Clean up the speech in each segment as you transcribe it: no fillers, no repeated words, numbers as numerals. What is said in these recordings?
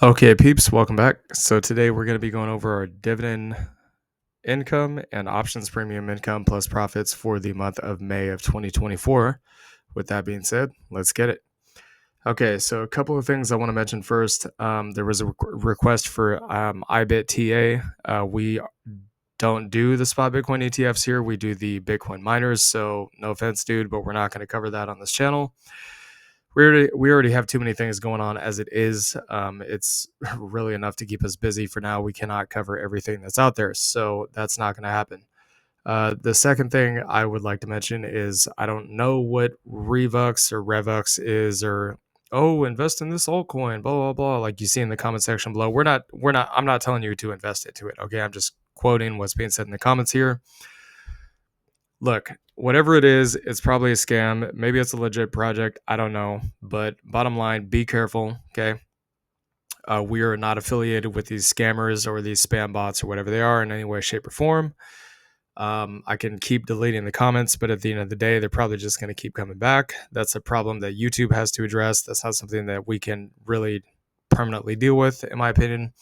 Okay, peeps, welcome back. So today we're going to be going over our dividend income and options premium income plus profits for the month of May of 2024. With that being said, let's get it. Okay, so a couple of things I want to mention first. There was a request for IBIT TA. We don't do the spot Bitcoin ETFs here. We do the Bitcoin miners. So no offense, dude, but we're not going to cover that on this channel. We already have too many things going on as it is. It's really enough to keep us busy for now. We cannot cover everything that's out there, so that's not going to happen. The second thing I would like to mention is I don't know what Revux or Revux is, or invest in this altcoin, blah blah blah. Like you see in the comment section below. We're not. I'm not telling you to invest into it. Okay, I'm just quoting what's being said in the comments here. Look, whatever it is, it's probably a scam. Maybe it's a legit project. I don't know. But bottom line, be careful. Okay. We are not affiliated with these scammers or these spam bots or whatever they are in any way, shape, or form. I can keep deleting the comments, but at the end of the day, they're probably just going to keep coming back. That's a problem that YouTube has to address. That's not something that we can really permanently deal with, in my opinion.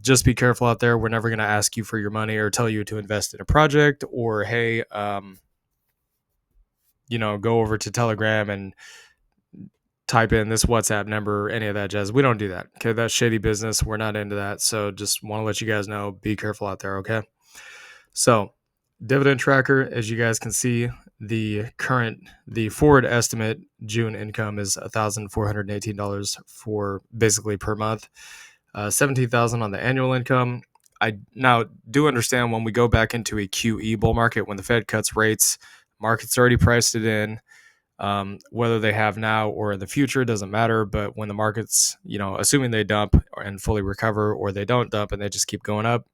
Just be careful out there. We're never going to ask you for your money or tell you to invest in a project or, hey, go over to Telegram and type in this WhatsApp number, any of that jazz. We don't do that. Okay. That's shady business. We're not into that. So just want to let you guys know, be careful out there. Okay. So dividend tracker, as you guys can see, the forward estimate June income is $1,418 for basically per month, $17,000 on the annual income. I now do understand when we go back into a QE bull market, when the Fed cuts rates, market's already priced it in. Whether they have now or in the future doesn't matter. But when the markets, assuming they dump and fully recover, or they don't dump and they just keep going up,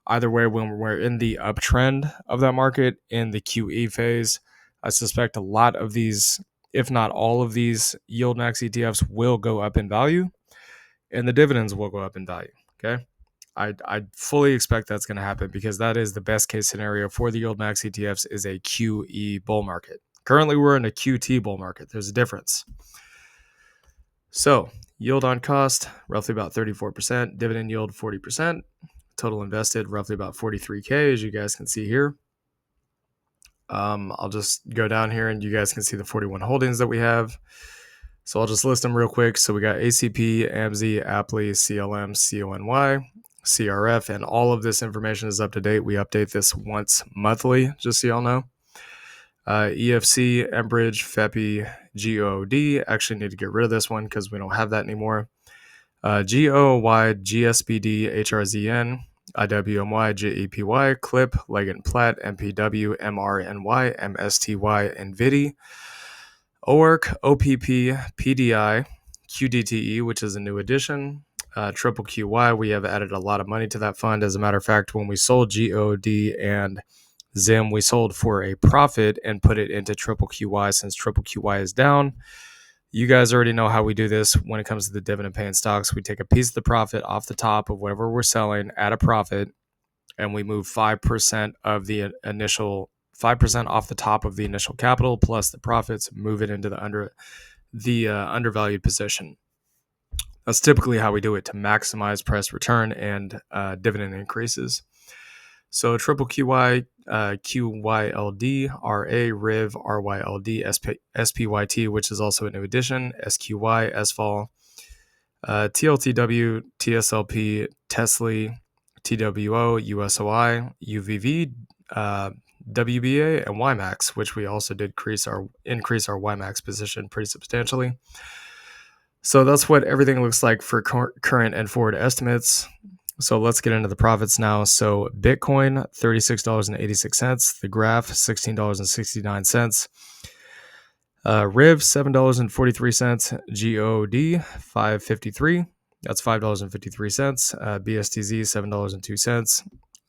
either way, when we're in the uptrend of that market in the QE phase, I suspect a lot of these, if not all of these yield max ETFs will go up in value, and the dividends will go up in value. Okay. I fully expect that's going to happen because that is the best case scenario for the yield max ETFs is a QE bull market. Currently, we're in a QT bull market. There's a difference. So yield on cost, roughly about 34%. Dividend yield, 40%. Total invested, roughly about 43K, as you guys can see here. I'll just go down here and you guys can see the 41 holdings that we have. So I'll just list them real quick. So we got ACP, AMZ, Aptly, CLM, CONY, CRF, and all of this information is up to date. We update this once monthly, just so y'all know. EFC, Enbridge, FEPI, GOD. Actually need to get rid of this one because we don't have that anymore. GOY, GSBD, HRZN, IWMY, JEPY, CLIP, Leggett & Platt, MPW, MRNY, MSTY, NVIDI, ORC, OPP, PDI, QDTE, which is a new addition, Triple QY. We have added a lot of money to that fund. As a matter of fact, when we sold GOD and Zim, we sold for a profit and put it into Triple QY since Triple QY is down. You guys already know how we do this when it comes to the dividend paying stocks. We take a piece of the profit off the top of whatever we're selling at a profit, and we move 5% of the initial 5% off the top of the initial capital plus the profits, move it into the undervalued position. That's typically how we do it to maximize price return and dividend increases. So triple QY, QYLD, RA, RIV, RYLD, SPYT, which is also a new addition, SQY, SFOL, TLTW, TSLP, Tesla, TWO, USOI, UVV, WBA, and YMAX, which we also did increase our YMAX position pretty substantially. So that's what everything looks like for current and forward estimates. So let's get into the profits now. So Bitcoin, $36.86. The graph, $16.69. RIV, $7.43. GOD, $5.53. That's $5.53. BSTZ, $7.02.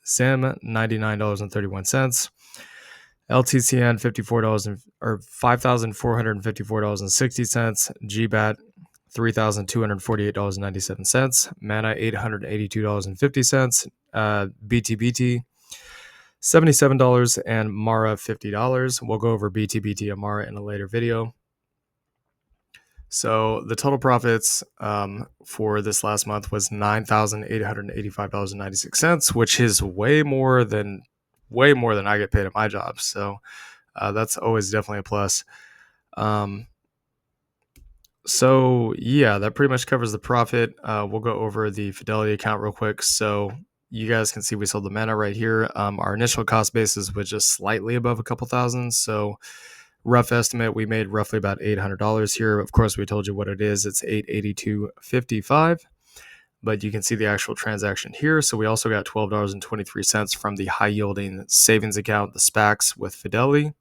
SIM, $99.31. LTCN, $5,454.60. GBAT, $3,248.97. Mana, $882.50. BTBT, $77, and Mara, $50. We'll go over BTBT and Mara in a later video. So the total profits for this last month was $9,885.96, which is way more than I get paid at my job. So that's always definitely a plus. So yeah, that pretty much covers the profit. We'll go over the Fidelity account real quick. So you guys can see we sold the mana right here. Our initial cost basis was just slightly above a couple thousand. So rough estimate, we made roughly about $800 here. Of course, we told you what it is. It's $882.55. But you can see the actual transaction here. So we also got $12.23 from the high yielding savings account, the SPACs with Fidelity,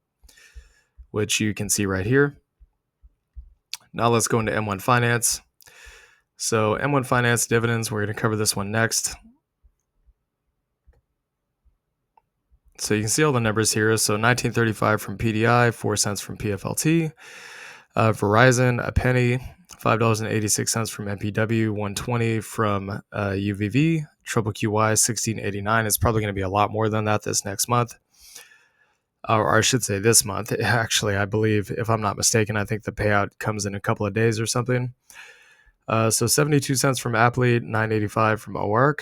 which you can see right here. Now let's go into M1 Finance. So M1 Finance dividends, we're going to cover this one next. So you can see all the numbers here. So 1935 from PDI, 4 cents from PFLT, Verizon, a penny, $5.86 from MPW, 120 from UVV, Triple QY, 1689. It's probably going to be a lot more than that this next month. Or I should say this month. Actually, I believe, if I'm not mistaken, I think the payout comes in a couple of days or something. So 72 cents from Apple, 985 from OARC,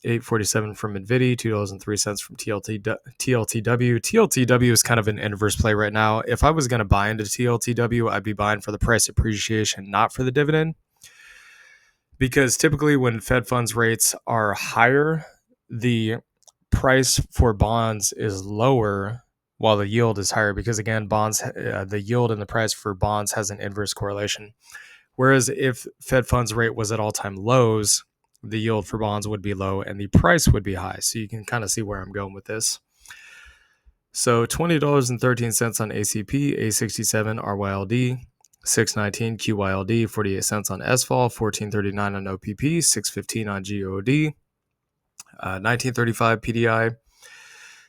847 from NVIDIA, $2.03 from TLTW. TLTW is kind of an inverse play right now. If I was going to buy into TLTW, I'd be buying for the price appreciation, not for the dividend. Because typically when Fed funds rates are higher, the price for bonds is lower while the yield is higher. Because again, bonds, the yield and the price for bonds has an inverse correlation. Whereas if Fed funds rate was at all-time lows, the yield for bonds would be low and the price would be high. So you can kind of see where I'm going with this. So $20.13 on ACP, A67 RYLD, 619 QYLD, 48 cents on SFAL, 1439 on OPP, 615 on GOD, 1935 PDI,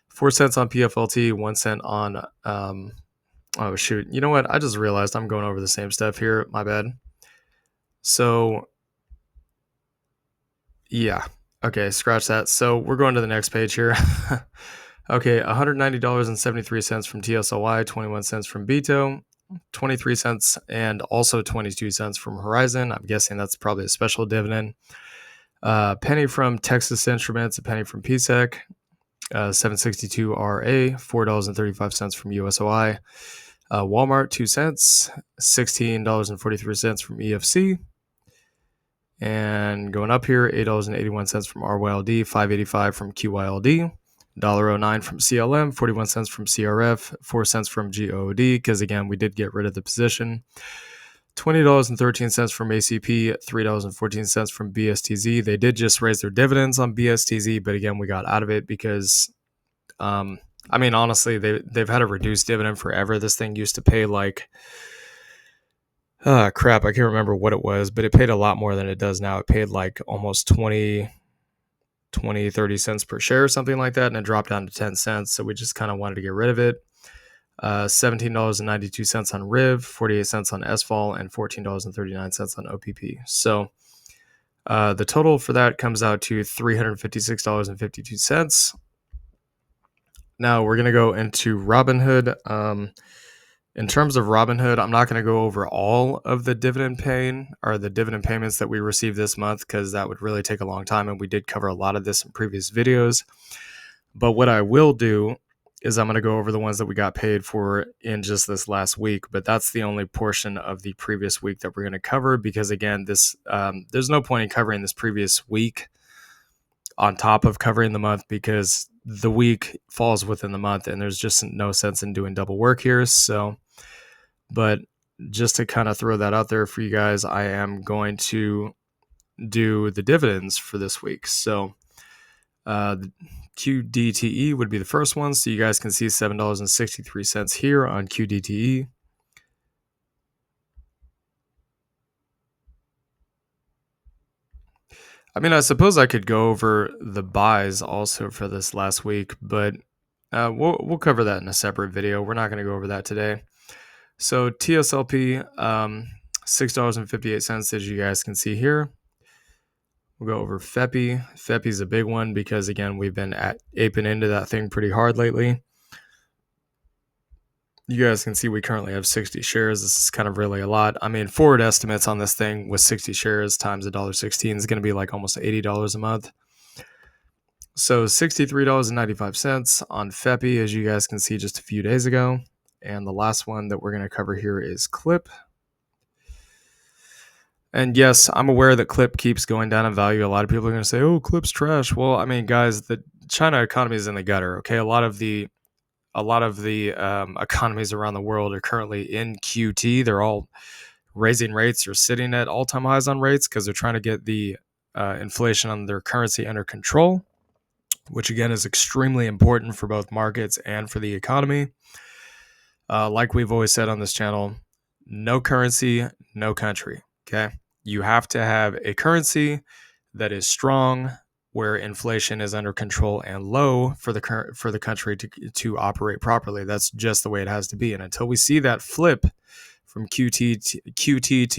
4 cents on PFLT, 1 cent on oh shoot. You know what? I just realized I'm going over the same stuff here. My bad. So yeah. Okay, scratch that. So we're going to the next page here. Okay, $190.73 from TSLY, 21 cents from Beto, 23 cents and also 22 cents from Horizon. I'm guessing that's probably a special dividend. Penny from Texas Instruments, a penny from PSEC, 762 RA, $4.35 from USOI. Walmart, 2 cents, $16.43 from EFC. And going up here, $8.81 from RYLD, $5.85 from QYLD, $1.09 from CLM, 41 cents from CRF, 4 cents from GOD, because again, we did get rid of the position. $20.13 from ACP, $3.14 from BSTZ. They did just raise their dividends on BSTZ, but again, we got out of it because, I mean, honestly, they've had a reduced dividend forever. This thing used to pay like, crap, I can't remember what it was, but it paid a lot more than it does now. It paid like almost 30 cents per share or something like that, and it dropped down to 10 cents. So we just kind of wanted to get rid of it. $17.92 on RIV, 48 cents on SFAL, and $14.39 on OPP. So the total for that comes out to $356.52. Now we're going to go into Robinhood. In terms of Robinhood, I'm not going to go over all of the dividend paying or the dividend payments that we received this month because that would really take a long time, and we did cover a lot of this in previous videos. But what I will do is I'm going to go over the ones that we got paid for in just this last week, but that's the only portion of the previous week that we're going to cover because again, this there's no point in covering this previous week on top of covering the month because the week falls within the month and there's just no sense in doing double work here. So, but just to kind of throw that out there for you guys, I am going to do the dividends for this week. So, the QDTE would be the first one. So you guys can see $7.63 here on QDTE. I mean, I suppose I could go over the buys also for this last week, but we'll cover that in a separate video. We're not going to go over that today. So TSLP, $6.58, as you guys can see here. We'll go over FEPI. FEPI is a big one because, again, we've been aping into that thing pretty hard lately. You guys can see we currently have 60 shares. This is kind of really a lot. I mean, forward estimates on this thing with 60 shares times $1.16 is going to be like almost $80 a month. So $63.95 on FEPI, as you guys can see just a few days ago. And the last one that we're going to cover here is Clip. And yes, I'm aware that Clip keeps going down in value. A lot of people are going to say, oh, Clip's trash. Well, I mean, guys, the China economy is in the gutter, okay? A lot of the economies around the world are currently in QT. They're all raising rates or sitting at all-time highs on rates because they're trying to get the inflation on their currency under control, which again is extremely important for both markets and for the economy. Like we've always said on this channel, no currency, no country. Okay, you have to have a currency that is strong, where inflation is under control and low for the country to operate properly. That's just the way it has to be. And until we see that flip from QT to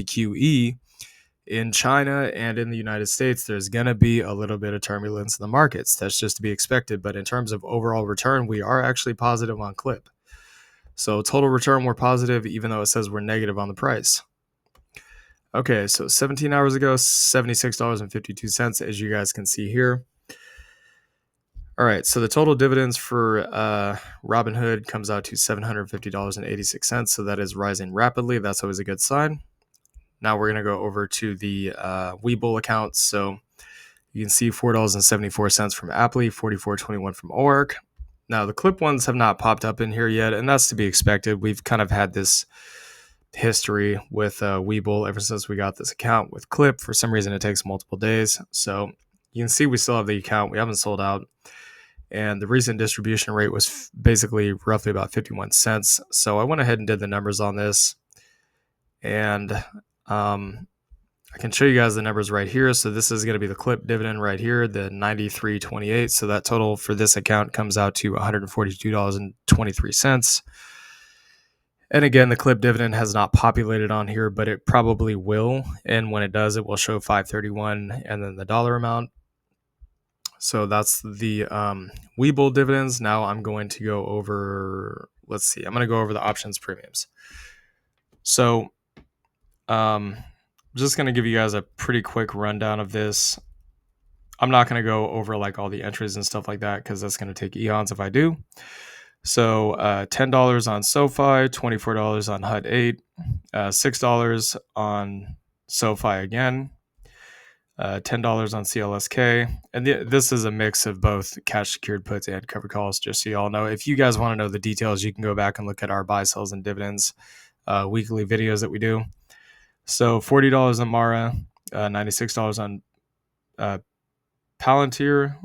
QE in China and in the United States, there's going to be a little bit of turbulence in the markets. That's just to be expected. But in terms of overall return, we are actually positive on Clip. So total return, we're positive, even though it says we're negative on the price. Okay, so 17 hours ago, $76.52, as you guys can see here. All right, so the total dividends for Robinhood comes out to $750.86. So that is rising rapidly. That's always a good sign. Now we're going to go over to the Webull account. So you can see $4.74 from Apple, $44.21 from ORC. Now the Clip ones have not popped up in here yet, and that's to be expected. We've kind of had this history with Webull ever since we got this account. With Clip, for some reason, it takes multiple days. So you can see we still have the account. We haven't sold out. And the recent distribution rate was basically roughly about 51 cents. So I went ahead and did the numbers on this. And I can show you guys the numbers right here. So this is going to be the Clip dividend right here, the 93.28. So that total for this account comes out to $142.23. And again, the Clip dividend has not populated on here, but it probably will. And when it does, it will show 531 and then the dollar amount. So that's the Webull dividends. Now I'm going to go over, let's see, I'm going to go over the options premiums. So I'm just going to give you guys a pretty quick rundown of this. I'm not going to go over like all the entries and stuff like that because that's going to take eons if I do. So $10 on SoFi, $24 on HUD 8, $6 on SoFi again, $10 on CLSK. And this is a mix of both cash secured puts and covered calls, just so you all know. If you guys want to know the details, you can go back and look at our buy, sells, and dividends weekly videos that we do. So $40 on Mara, $96 on Palantir,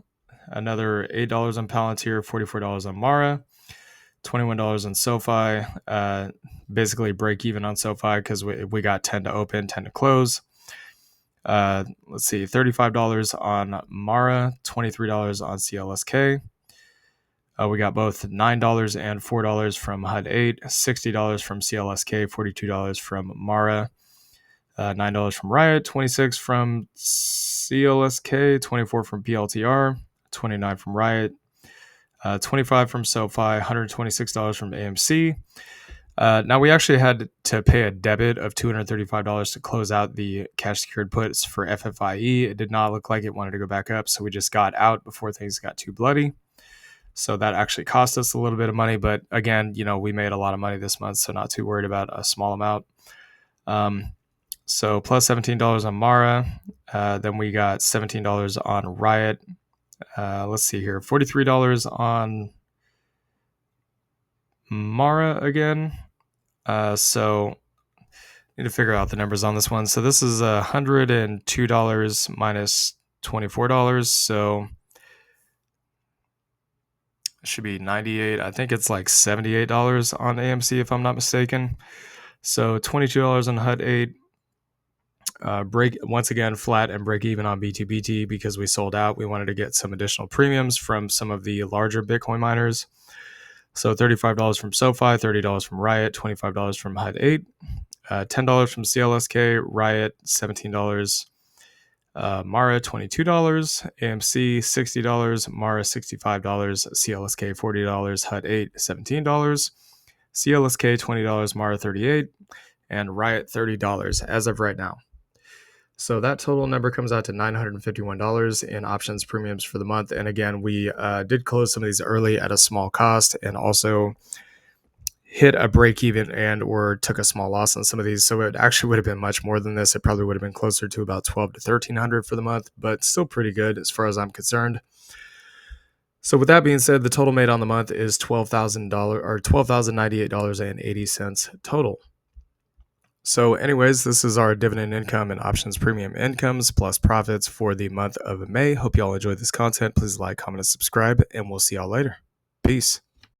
another $8 on Palantir, $44 on Mara, $21 on SoFi, basically break even on SoFi because we got 10 to open, 10 to close. Let's see, $35 on Mara, $23 on CLSK. We got both $9 and $4 from HUD 8, $60 from CLSK, $42 from Mara, $9 from Riot, $26 from CLSK, $24 from PLTR, $29 from Riot, $25 from SoFi, $126 from AMC. Now we actually had to pay a debit of $235 to close out the cash secured puts for FFIE. It did not look like it wanted to go back up, so we just got out before things got too bloody. So that actually cost us a little bit of money, but again, we made a lot of money this month, so not too worried about a small amount. So plus $17 on Mara. Then we got $17 on Riot. Let's see here, $43 on Mara again. So need to figure out the numbers on this one. So this is $102 minus $24. So it should be $98. I think it's like $78 on AMC if I'm not mistaken. So $22 on HUD 8. Break once again flat and break even on B2BT because we sold out. We wanted to get some additional premiums from some of the larger Bitcoin miners. So $35 from SoFi, $30 from Riot, $25 from HUD 8, $10 from CLSK, Riot $17, Mara $22, AMC $60, Mara $65, CLSK $40, HUD 8 $17, CLSK $20, Mara $38, and Riot $30 as of right now. So that total number comes out to $951 in options premiums for the month. And again, we did close some of these early at a small cost and also hit a break even and or took a small loss on some of these. So it actually would have been much more than this. It probably would have been closer to about $1,200 to $1,300 for the month, but still pretty good as far as I'm concerned. So with that being said, the total made on the month is $12,000 or $12,098.80 total. So anyways, this is our dividend income and options premium incomes plus profits for the month of May. Hope you all enjoyed this content. Please like, comment, and subscribe, and we'll see y'all later. Peace.